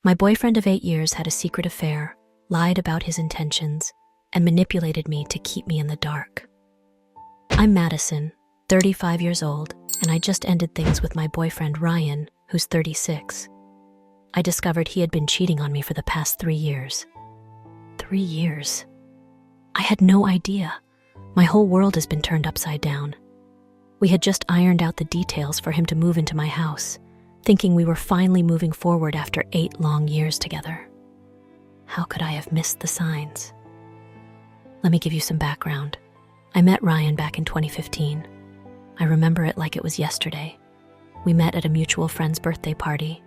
My boyfriend of 8 years had a secret affair, lied about his intentions, and manipulated me to keep me in the dark. I'm Madison, 35 years old, and I just ended things with my boyfriend Ryan, who's 36. I discovered he had been cheating on me for the past 3 years. 3 years? I had no idea. My whole world has been turned upside down. We had just ironed out the details for him to move into my house, thinking we were finally moving forward after 8 long years together. How could I have missed the signs? Let me give you some background. I met Ryan back in 2015. I remember it like it was yesterday. We met at a mutual friend's birthday party.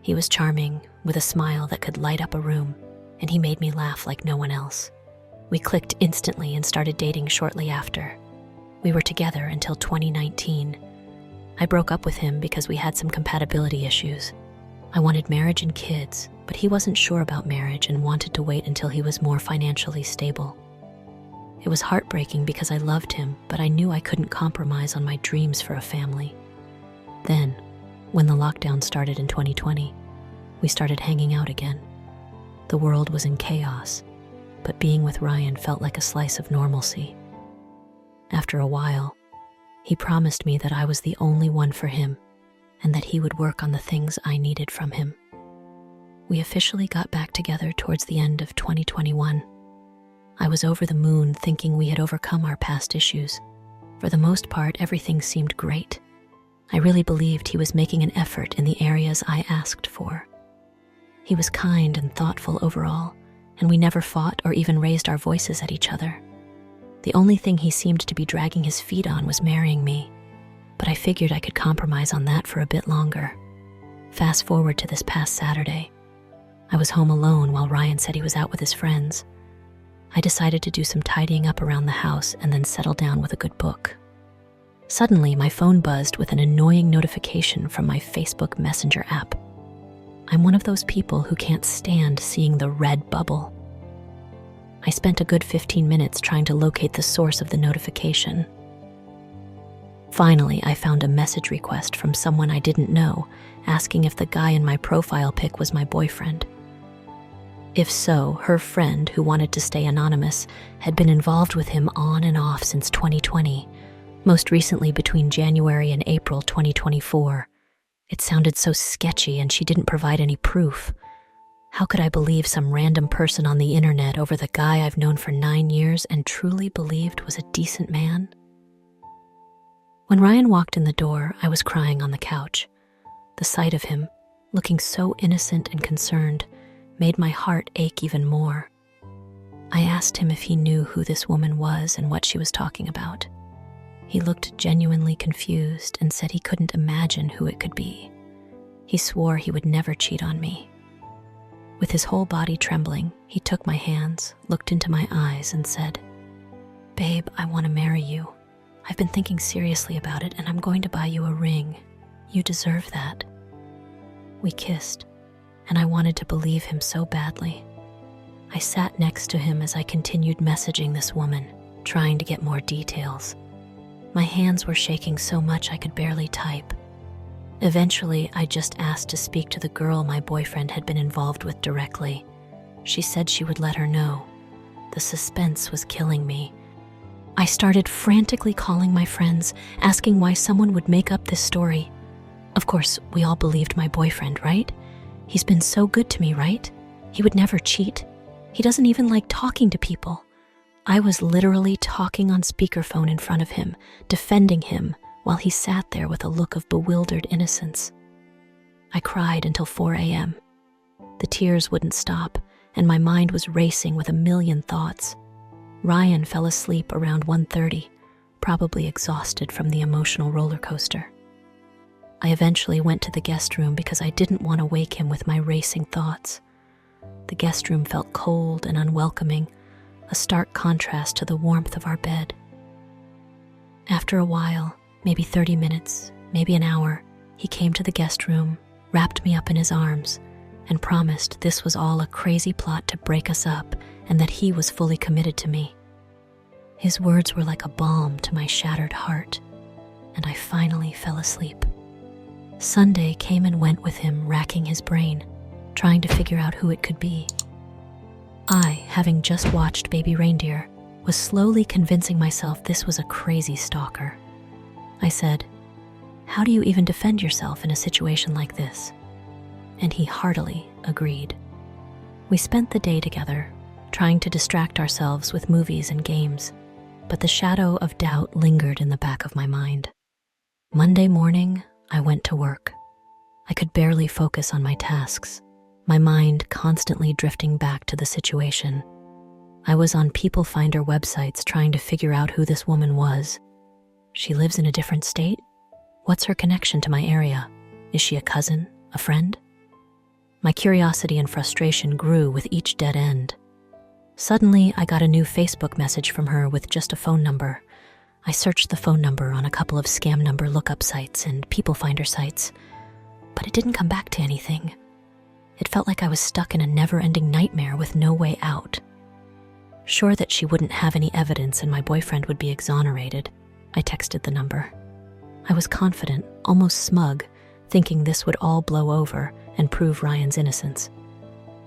He was charming, with a smile that could light up a room, and he made me laugh like no one else. We clicked instantly and started dating shortly after. We were together until 2019. I broke up with him because we had some compatibility issues. I wanted marriage and kids, but he wasn't sure about marriage and wanted to wait until he was more financially stable. It was heartbreaking because I loved him, but I knew I couldn't compromise on my dreams for a family. Then, when the lockdown started in 2020, we started hanging out again. The world was in chaos, but being with Ryan felt like a slice of normalcy. After a while, he promised me that I was the only one for him and that he would work on the things I needed from him. We officially got back together towards the end of 2021. I was over the moon thinking we had overcome our past issues. For the most part, everything seemed great. I really believed he was making an effort in the areas I asked for. He was kind and thoughtful overall, and we never fought or even raised our voices at each other. The only thing he seemed to be dragging his feet on was marrying me, but I figured I could compromise on that for a bit longer. Fast forward to this past Saturday. I was home alone while Ryan said he was out with his friends. I decided to do some tidying up around the house and then settle down with a good book. Suddenly, my phone buzzed with an annoying notification from my Facebook Messenger app. I'm one of those people who can't stand seeing the red bubble. I spent a good 15 minutes trying to locate the source of the notification. Finally, I found a message request from someone I didn't know, asking if the guy in my profile pic was my boyfriend. If so, her friend, who wanted to stay anonymous, had been involved with him on and off since 2020, most recently between January and April 2024. It sounded so sketchy, and she didn't provide any proof. How could I believe some random person on the internet over the guy I've known for 9 years and truly believed was a decent man? When Ryan walked in the door, I was crying on the couch. The sight of him, looking so innocent and concerned, made my heart ache even more. I asked him if he knew who this woman was and what she was talking about. He looked genuinely confused and said he couldn't imagine who it could be. He swore he would never cheat on me. With his whole body trembling, he took my hands, looked into my eyes, and said, "Babe, I want to marry you. I've been thinking seriously about it, and I'm going to buy you a ring. You deserve that." We kissed, and I wanted to believe him so badly. I sat next to him as I continued messaging this woman, trying to get more details. My hands were shaking so much I could barely type. Eventually, I just asked to speak to the girl my boyfriend had been involved with directly. She said she would let her know. The suspense was killing me. I started frantically calling my friends, asking why someone would make up this story. Of course, we all believed my boyfriend, right? He's been so good to me, right? He would never cheat. He doesn't even like talking to people. I was literally talking on speakerphone in front of him, defending him, while he sat there with a look of bewildered innocence. I cried until 4 a.m. The tears wouldn't stop, and my mind was racing with a million thoughts. Ryan fell asleep around 1:30, probably exhausted from the emotional roller coaster. I eventually went to the guest room because I didn't want to wake him with my racing thoughts. The guest room felt cold and unwelcoming, a stark contrast to the warmth of our bed. After a while, maybe 30 minutes, maybe an hour, he came to the guest room, wrapped me up in his arms, and promised this was all a crazy plot to break us up and that he was fully committed to me. His words were like a balm to my shattered heart, and I finally fell asleep. Sunday came and went with him, racking his brain. trying to figure out who it could be. I, having just watched Baby Reindeer, was slowly convincing myself this was a crazy stalker. I said, "How do you even defend yourself in a situation like this?" And he heartily agreed. We spent the day together, trying to distract ourselves with movies and games, but the shadow of doubt lingered in the back of my mind. Monday morning, I went to work. I could barely focus on my tasks, my mind constantly drifting back to the situation. I was on People Finder websites trying to figure out who this woman was. She lives in a different state? What's her connection to my area? Is she a cousin, a friend? My curiosity and frustration grew with each dead end. Suddenly, I got a new Facebook message from her with just a phone number. I searched the phone number on a couple of scam number lookup sites and People Finder sites, but it didn't come back to anything. It felt like I was stuck in a never-ending nightmare with no way out. Sure that she wouldn't have any evidence and my boyfriend would be exonerated, I texted the number. I was confident, almost smug, thinking this would all blow over and prove Ryan's innocence.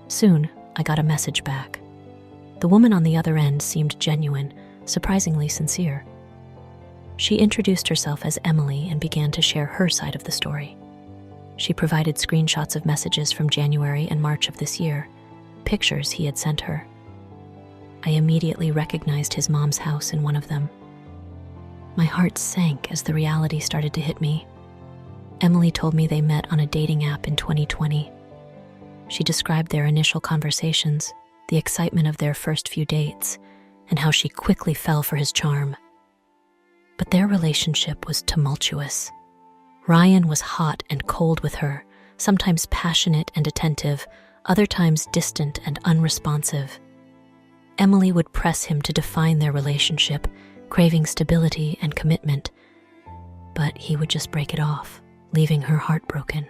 Soon, I got a message back. The woman on the other end seemed genuine, surprisingly sincere. She introduced herself as Emily and began to share her side of the story. She provided screenshots of messages from January and March of this year, pictures he had sent her. I immediately recognized his mom's house in one of them. My heart sank as the reality started to hit me. Emily told me they met on a dating app in 2020. She described their initial conversations, the excitement of their first few dates, and how she quickly fell for his charm. But their relationship was tumultuous. Ryan was hot and cold with her, sometimes passionate and attentive, other times distant and unresponsive. Emily would press him to define their relationship, craving stability and commitment, but he would just break it off, leaving her heartbroken.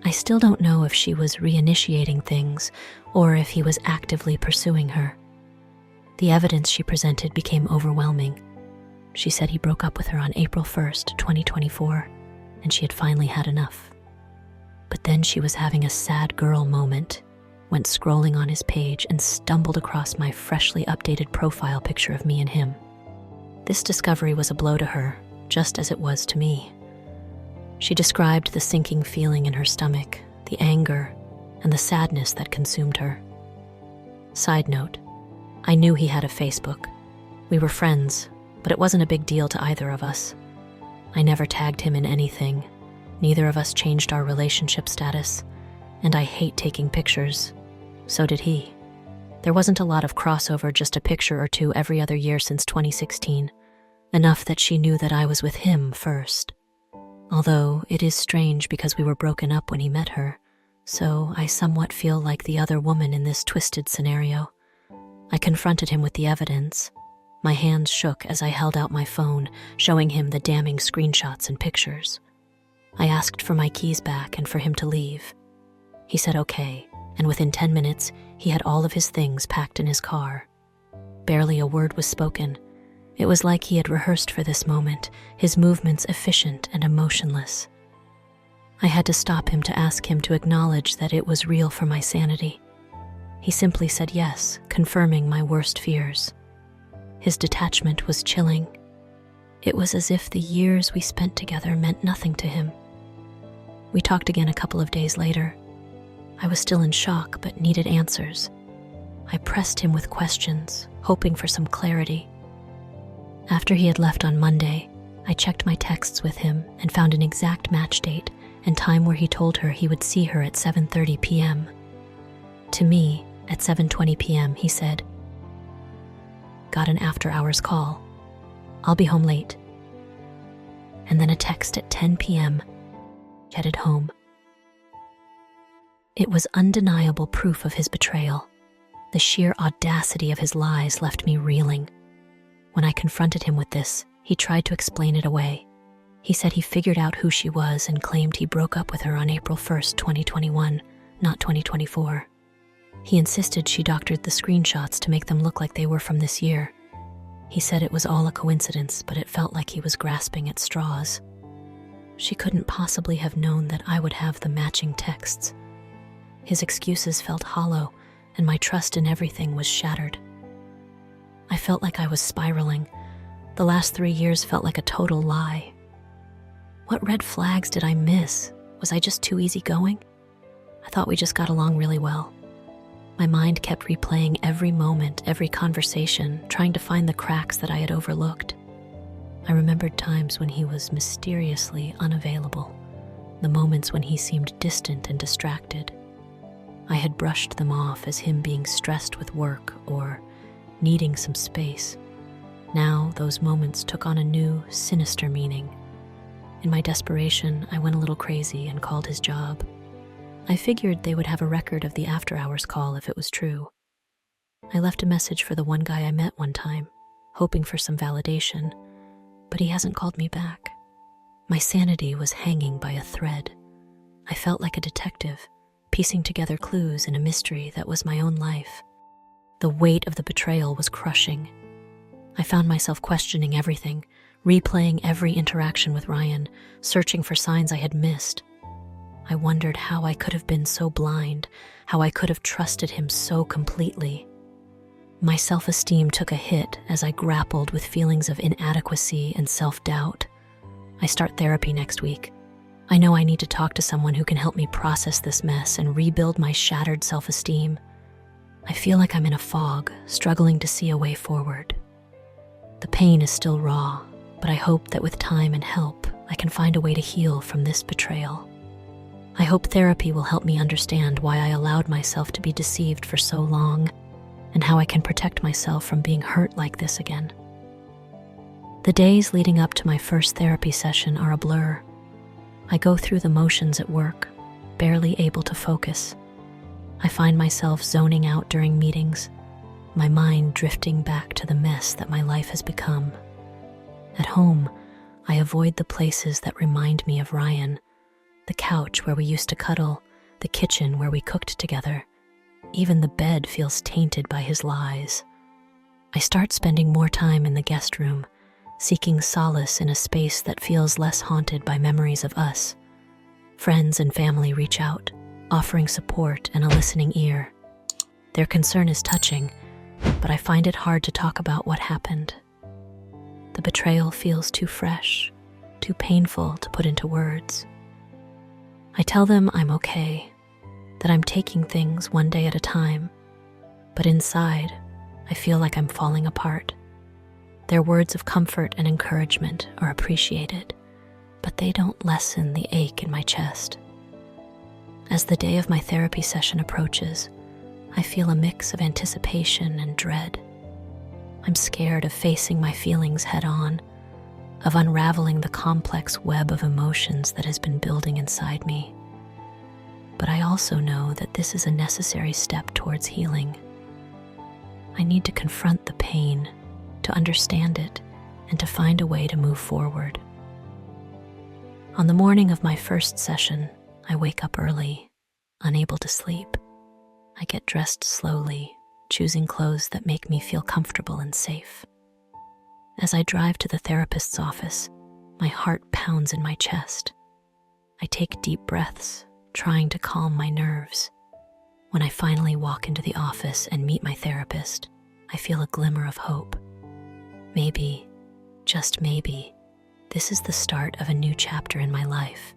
I still don't know if she was reinitiating things or if he was actively pursuing her. The evidence she presented became overwhelming. She said he broke up with her on April 1st, 2024, and she had finally had enough. But then she was having a sad girl moment, went scrolling on his page and stumbled across my freshly updated profile picture of me and him. This discovery was a blow to her, just as it was to me. She described the sinking feeling in her stomach, the anger, and the sadness that consumed her. Side note, I knew he had a Facebook. We were friends, but it wasn't a big deal to either of us. I never tagged him in anything. Neither of us changed our relationship status, and I hate taking pictures. So did he. There wasn't a lot of crossover, just a picture or two every other year since 2016, enough that she knew that I was with him first. Although it is strange because we were broken up when he met her, so I somewhat feel like the other woman in this twisted scenario. I confronted him with the evidence. My hands shook as I held out my phone, showing him the damning screenshots and pictures. I asked for my keys back and for him to leave. He said okay, and within 10 minutes, he had all of his things packed in his car. Barely a word was spoken. It was like he had rehearsed for this moment, his movements efficient and emotionless. I had to stop him to ask him to acknowledge that it was real for my sanity. He simply said yes, confirming my worst fears. His detachment was chilling. It was as if the years we spent together meant nothing to him. We talked again a couple of days later. I was still in shock, but needed answers. I pressed him with questions, hoping for some clarity. After he had left on Monday, I checked my texts with him and found an exact match date and time where he told her he would see her at 7:30 p.m. To me, at 7:20 p.m., he said, "Got an after-hours call. I'll be home late." And then a text at 10 p.m., headed home. It was undeniable proof of his betrayal. The sheer audacity of his lies left me reeling. When I confronted him with this, he tried to explain it away. He said he figured out who she was and claimed he broke up with her on April 1st, 2021, not 2024. He insisted she doctored the screenshots to make them look like they were from this year. He said it was all a coincidence, but it felt like he was grasping at straws. She couldn't possibly have known that I would have the matching texts. His excuses felt hollow, and my trust in everything was shattered. I felt like I was spiraling. The last 3 years felt like a total lie. What red flags did I miss? Was I just too easygoing? I thought we just got along really well. My mind kept replaying every moment, every conversation, trying to find the cracks that I had overlooked. I remembered times when he was mysteriously unavailable, the moments when he seemed distant and distracted. I had brushed them off as him being stressed with work or needing some space. Now those moments took on a new, sinister meaning. In my desperation, I went a little crazy and called his job. I figured they would have a record of the after-hours call if it was true. I left a message for the one guy I met one time, hoping for some validation, but he hasn't called me back. My sanity was hanging by a thread. I felt like a detective, piecing together clues in a mystery that was my own life. The weight of the betrayal was crushing. I found myself questioning everything, replaying every interaction with Ryan, searching for signs I had missed. I wondered how I could have been so blind, how I could have trusted him so completely. My self-esteem took a hit as I grappled with feelings of inadequacy and self-doubt. I start therapy next week. I know I need to talk to someone who can help me process this mess and rebuild my shattered self-esteem. I feel like I'm in a fog, struggling to see a way forward. The pain is still raw, but I hope that with time and help, I can find a way to heal from this betrayal. I hope therapy will help me understand why I allowed myself to be deceived for so long, and how I can protect myself from being hurt like this again. The days leading up to my first therapy session are a blur. I go through the motions at work, barely able to focus. I find myself zoning out during meetings, my mind drifting back to the mess that my life has become. At home, I avoid the places that remind me of Ryan, the couch where we used to cuddle, the kitchen where we cooked together. Even the bed feels tainted by his lies. I start spending more time in the guest room, seeking solace in a space that feels less haunted by memories of us. Friends and family reach out, offering support and a listening ear. Their concern is touching, but I find it hard to talk about what happened. The betrayal feels too fresh, too painful to put into words. I tell them I'm okay, that I'm taking things one day at a time, but inside, I feel like I'm falling apart. Their words of comfort and encouragement are appreciated, but they don't lessen the ache in my chest. As the day of my therapy session approaches, I feel a mix of anticipation and dread. I'm scared of facing my feelings head on, of unraveling the complex web of emotions that has been building inside me. But I also know that this is a necessary step towards healing. I need to confront the pain, to understand it, and to find a way to move forward. On the morning of my first session, I wake up early, unable to sleep. I get dressed slowly, choosing clothes that make me feel comfortable and safe. As I drive to the therapist's office, my heart pounds in my chest. I take deep breaths, trying to calm my nerves. When I finally walk into the office and meet my therapist, I feel a glimmer of hope. Maybe, just maybe, this is the start of a new chapter in my life.